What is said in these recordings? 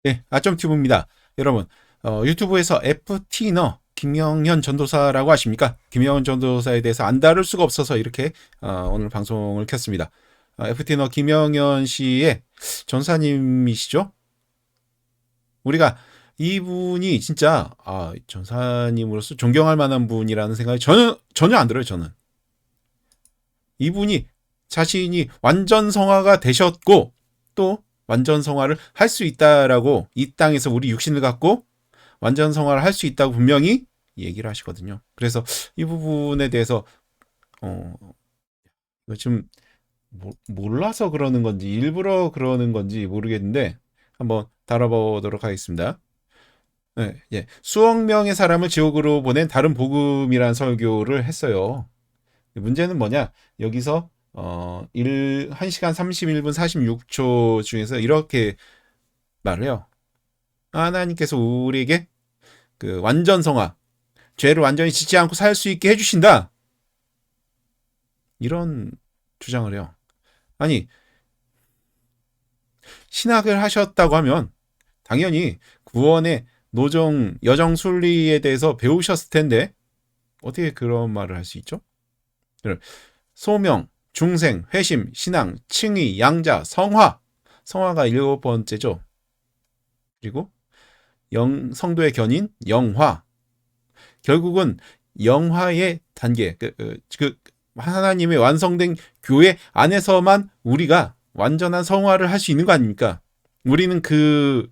네, 아점튜브입니다. 여러분, 유튜브에서 FT너 김영현 전도사라고 아십니까? 김영현 전도사에 대해서 안 다룰 수가 없어서 이렇게 오늘 방송을 켰습니다. FT너 김영현 씨의 전사님이시죠? 우리가 이분이 진짜 전사님으로서 존경할 만한 분이라는 생각이 전혀 안 들어요. 저는 이분이 자신이 완전 성화가 되셨고 또 완전 성화를 할 수 있다라고, 이 땅에서 우리 육신을 갖고 완전 성화를 할 수 있다고 분명히 얘기를 하시거든요. 그래서 이 부분에 대해서 이거 좀 몰라서 그러는 건지 일부러 그러는 건지 모르겠는데 한번 다뤄보도록 하겠습니다. 네, 예. 수억 명의 사람을 지옥으로 보낸 다른 복음이라는 설교를 했어요. 문제는 뭐냐? 여기서 1시간 31분 46초 중에서 이렇게 말을 해요. 하나님께서 우리에게 그 완전 성화, 죄를 완전히 짓지 않고 살 수 있게 해주신다. 이런 주장을 해요. 아니, 신학을 하셨다고 하면 당연히 구원의 노정, 여정 순리에 대해서 배우셨을 텐데 어떻게 그런 말을 할 수 있죠? 소명, 중생, 회심, 신앙, 칭의, 양자, 성화. 성화가 일곱 번째죠. 그리고 성도의 견인, 영화. 결국은 영화의 단계, 하나님의 완성된 교회 안에서만 우리가 완전한 성화를 할 수 있는 거 아닙니까? 우리는 그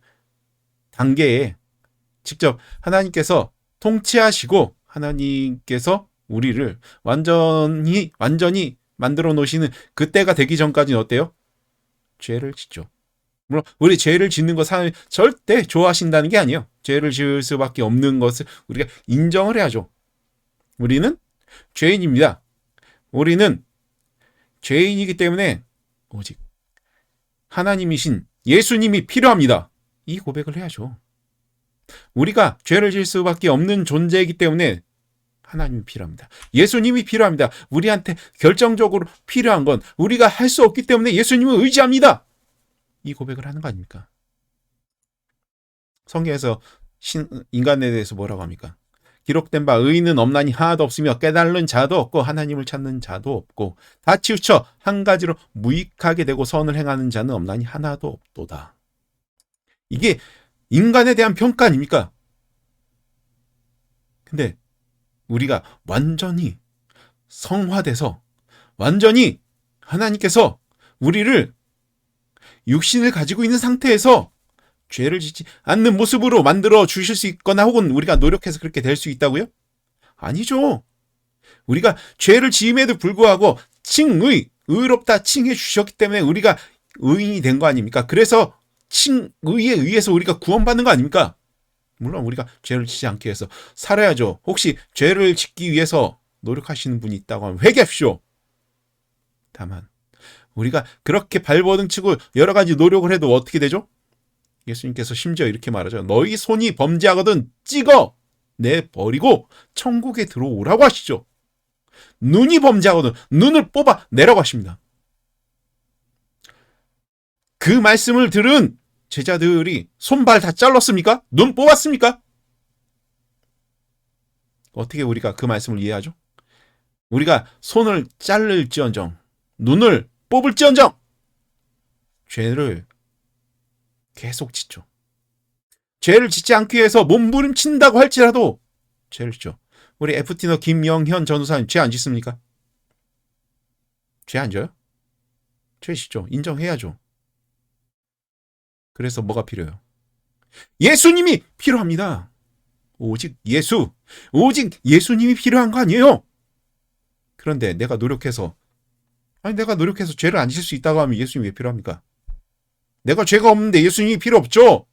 단계에 직접 하나님께서 통치하시고 하나님께서 우리를 완전히 만들어 놓으시는 그때가 되기 전까지는 어때요? 죄를 짓죠. 물론 우리 죄를 짓는 것 사람이 절대 좋아하신다는 게 아니에요. 죄를 지을 수밖에 없는 것을 우리가 인정을 해야죠. 우리는 죄인입니다. 우리는 죄인이기 때문에 오직 하나님이신 예수님이 필요합니다. 이 고백을 해야죠. 우리가 죄를 지을 수밖에 없는 존재이기 때문에 하나님이 필요합니다. 예수님이 필요합니다. 우리한테 결정적으로 필요한 건 우리가 할 수 없기 때문에 예수님을 의지합니다. 이 고백을 하는 거 아닙니까? 성경에서 인간에 대해서 뭐라고 합니까? 기록된 바 의인은 없나니 하나도 없으며 깨달는 자도 없고 하나님을 찾는 자도 없고 다 치우쳐 한 가지로 무익하게 되고 선을 행하는 자는 없나니 하나도 없도다. 이게 인간에 대한 평가 아닙니까? 근데 우리가 완전히 성화돼서 완전히 하나님께서 우리를 육신을 가지고 있는 상태에서 죄를 짓지 않는 모습으로 만들어 주실 수 있거나 혹은 우리가 노력해서 그렇게 될 수 있다고요? 아니죠. 우리가 죄를 지음에도 불구하고 의롭다 칭해 주셨기 때문에 우리가 의인이 된 거 아닙니까? 그래서 칭의에 의해서 우리가 구원받는 거 아닙니까? 물론 우리가 죄를 짓지 않기 위해서 살아야죠. 혹시 죄를 짓기 위해서 노력하시는 분이 있다고 하면 회개하십시오. 다만 우리가 그렇게 발버둥 치고 여러 가지 노력을 해도 어떻게 되죠? 예수님께서 심지어 이렇게 말하죠. 너희 손이 범죄하거든 찍어 내버리고 천국에 들어오라고 하시죠. 눈이 범죄하거든 눈을 뽑아 내라고 하십니다. 그 말씀을 들은 제자들이 손발 다 잘랐습니까? 눈 뽑았습니까? 어떻게 우리가 그 말씀을 이해하죠? 우리가 손을 자를지언정 눈을 뽑을지언정 죄를 계속 짓죠. 죄를 짓지 않기 위해서 몸부림친다고 할지라도 죄를 짓죠. 우리 FT너 김영현 전도사님 죄 안 짓습니까? 죄 안 져요? 죄 짓죠. 인정해야죠. 그래서 뭐가 필요해요? 예수님이 필요합니다. 오직 예수님이 필요한 거 아니에요? 그런데 내가 노력해서 죄를 안 지을 수 있다고 하면 예수님이 왜 필요합니까? 내가 죄가 없는데 예수님이 필요 없죠?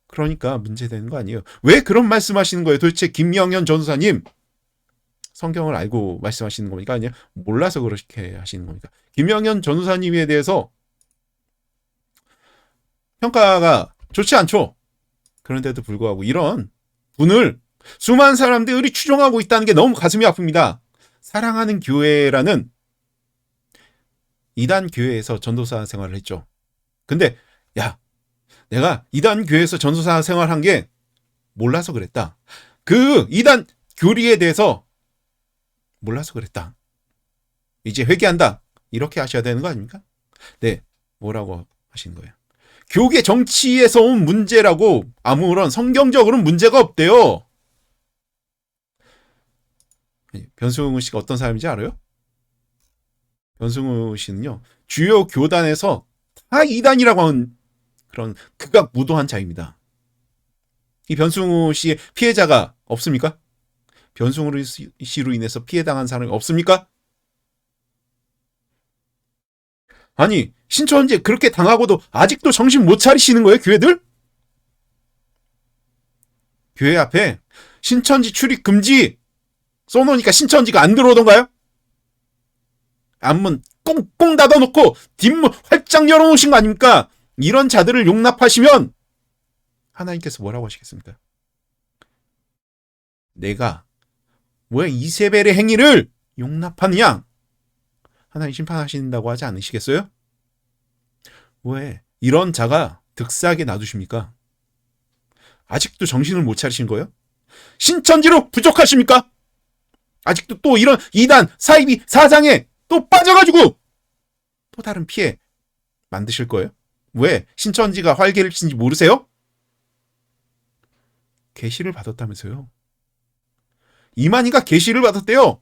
그러니까 문제되는 거 아니에요. 왜 그런 말씀하시는 거예요? 도대체 김영현 전도사님 성경을 알고 말씀하시는 겁니까? 아니요, 몰라서 그렇게 하시는 겁니까? 김영현 전도사님에 대해서 평가가 좋지 않죠. 그런데도 불구하고 이런 분을 수많은 사람들이 추종하고 있다는 게 너무 가슴이 아픕니다. 사랑하는 교회라는 이단 교회에서 전도사 생활을 했죠. 근데 야, 내가 이단 교회에서 전도사 생활한 게 몰라서 그랬다. 그 이단 교리에 대해서 몰라서 그랬다. 이제 회개한다. 이렇게 하셔야 되는 거 아닙니까? 네, 뭐라고 하시는 거예요? 교계 정치에서 온 문제라고 아무런 성경적으로는 문제가 없대요. 변승우 씨가 어떤 사람인지 알아요? 변승우 씨는요, 주요 교단에서 다 이단이라고 하는 그런 극악무도한 자입니다. 이 변승우 씨의 피해자가 없습니까? 변승우 씨로 인해서 피해당한 사람이 없습니까? 아니, 신천지 그렇게 당하고도 아직도 정신 못 차리시는 거예요, 교회들? 교회 앞에 신천지 출입 금지 써놓으니까 신천지가 안 들어오던가요? 앞문 꽁꽁 닫아놓고 뒷문 활짝 열어놓으신 거 아닙니까? 이런 자들을 용납하시면 하나님께서 뭐라고 하시겠습니까? 내가 왜 이세벨의 행위를 용납하느냐? 하나님 심판하신다고 하지 않으시겠어요? 왜 이런 자가 득세하게 놔두십니까? 아직도 정신을 못 차리신 거예요? 신천지로 부족하십니까? 아직도 또 이런 이단 사이비 사장에 또 빠져가지고 또 다른 피해 만드실 거예요? 왜 신천지가 활개를 친지 모르세요? 계시를 받았다면서요? 이만희가 계시를 받았대요.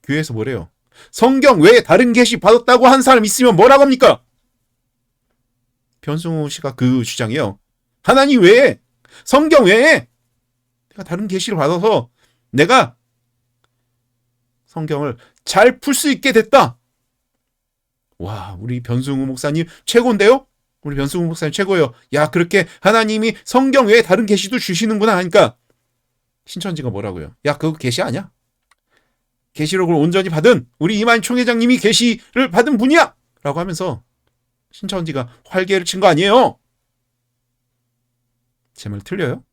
교회에서 뭐래요? 성경 외에 다른 계시 받았다고 한 사람 있으면 뭐라고 합니까? 변승우 씨가 그 주장이에요. 하나님 외에, 성경 외에 내가 다른 계시를 받아서 내가 성경을 잘 풀 수 있게 됐다. 와, 우리 변승우 목사님 최고인데요? 우리 변승우 목사님 최고예요. 야, 그렇게 하나님이 성경 외에 다른 계시도 주시는구나 하니까 신천지가 뭐라고요? 야, 그거 계시 아니야? 계시록을 온전히 받은 우리 이만희 총회장님이 계시를 받은 분이야! 라고 하면서 신천지가 활개를 친 거 아니에요? 제 말 틀려요?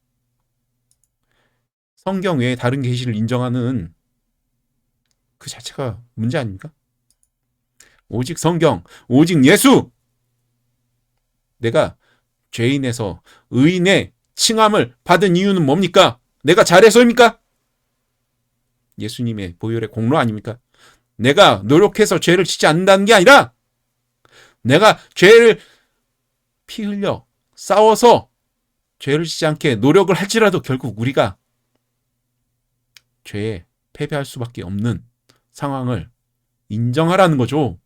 성경 외에 다른 계시를 인정하는 그 자체가 문제 아닙니까? 오직 성경, 오직 예수! 내가 죄인에서 의인의 칭함을 받은 이유는 뭡니까? 내가 잘해서입니까? 예수님의 보혈의 공로 아닙니까? 내가 노력해서 죄를 짓지 않는다는 게 아니라 내가 죄를 피 흘려 싸워서 죄를 짓지 않게 노력을 할지라도 결국 우리가 죄에 패배할 수밖에 없는 상황을 인정하라는 거죠.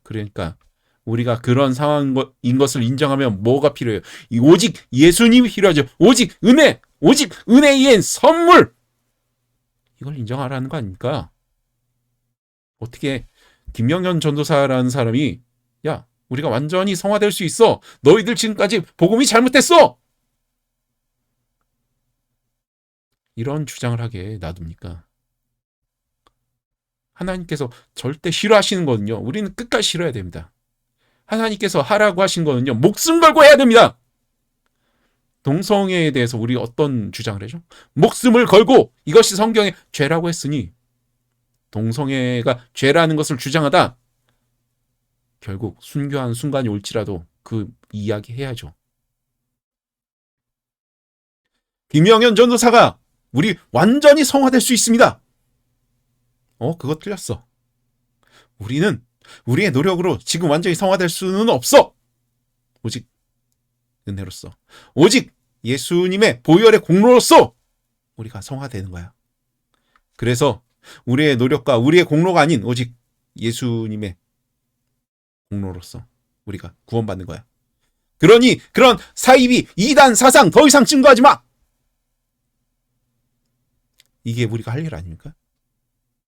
그러니까 우리가 그런 상황인 것을 인정하면 뭐가 필요해요? 오직 예수님이 필요하죠. 오직 은혜, 오직 은혜의 선물! 이걸 인정하라는 거 아닙니까? 어떻게 김영현 전도사라는 사람이 야, 우리가 완전히 성화될 수 있어. 너희들 지금까지 복음이 잘못됐어. 이런 주장을 하게 놔둡니까? 하나님께서 절대 싫어하시는 거는요. 우리는 끝까지 싫어야 됩니다. 하나님께서 하라고 하신 거는요. 목숨 걸고 해야 됩니다. 동성애에 대해서 우리 어떤 주장을 해죠? 목숨을 걸고 이것이 성경의 죄라고 했으니 동성애가 죄라는 것을 주장하다 결국 순교한 순간이 올지라도 그 이야기 해야죠. 김영현 전도사가 우리 완전히 성화될 수 있습니다. 그거 틀렸어. 우리는 우리의 노력으로 지금 완전히 성화될 수는 없어. 오직 은혜로서, 오직 예수님의 보혈의 공로로서 우리가 성화되는 거야. 그래서 우리의 노력과 우리의 공로가 아닌 오직 예수님의 공로로서 우리가 구원받는 거야. 그러니 그런 사이비 이단 사상 더 이상 증거하지 마. 이게 우리가 할 일 아닙니까?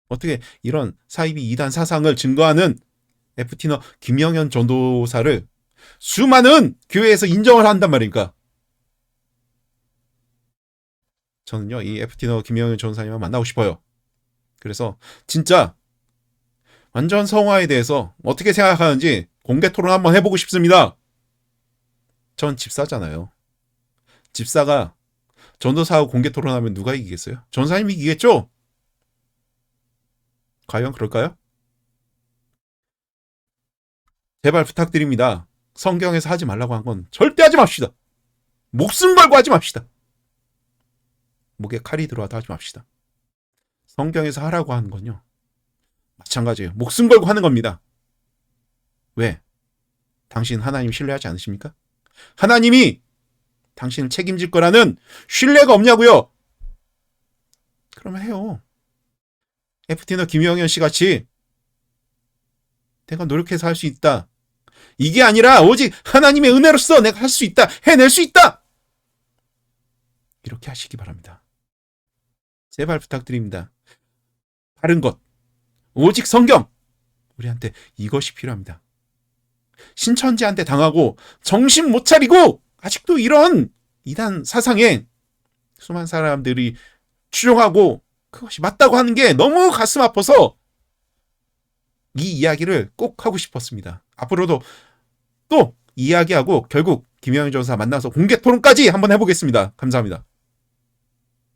어떻게 이런 사이비 이단 사상을 증거하는 FT너 김영현 전도사를 수많은 교회에서 인정을 한단 말입니까? 저는요, 이 FT너 김영현 전도사님을 만나고 싶어요. 그래서 진짜 완전 성화에 대해서 어떻게 생각하는지 공개 토론 한번 해보고 싶습니다. 전 집사잖아요. 집사가 전도사하고 공개 토론하면 누가 이기겠어요? 전사님이 이기겠죠? 과연 그럴까요? 제발 부탁드립니다. 성경에서 하지 말라고 한 건 절대 하지 맙시다. 목숨 걸고 하지 맙시다. 목에 칼이 들어와도 하지 맙시다. 성경에서 하라고 하는 건요, 마찬가지예요. 목숨 걸고 하는 겁니다. 왜? 당신 하나님 신뢰하지 않으십니까? 하나님이 당신을 책임질 거라는 신뢰가 없냐고요? 그러면 해요. FT너 김영현 씨 같이 내가 노력해서 할 수 있다. 이게 아니라 오직 하나님의 은혜로서 내가 할 수 있다. 해낼 수 있다. 이렇게 하시기 바랍니다. 제발 부탁드립니다. 바른 것, 오직 성경. 우리한테 이것이 필요합니다. 신천지한테 당하고 정신 못 차리고 아직도 이런 이단 사상에 수많은 사람들이 추종하고 그것이 맞다고 하는 게 너무 가슴 아파서 이 이야기를 꼭 하고 싶었습니다. 앞으로도 또 이야기하고 결국 김영현 전사 만나서 공개 토론까지 한번 해보겠습니다. 감사합니다.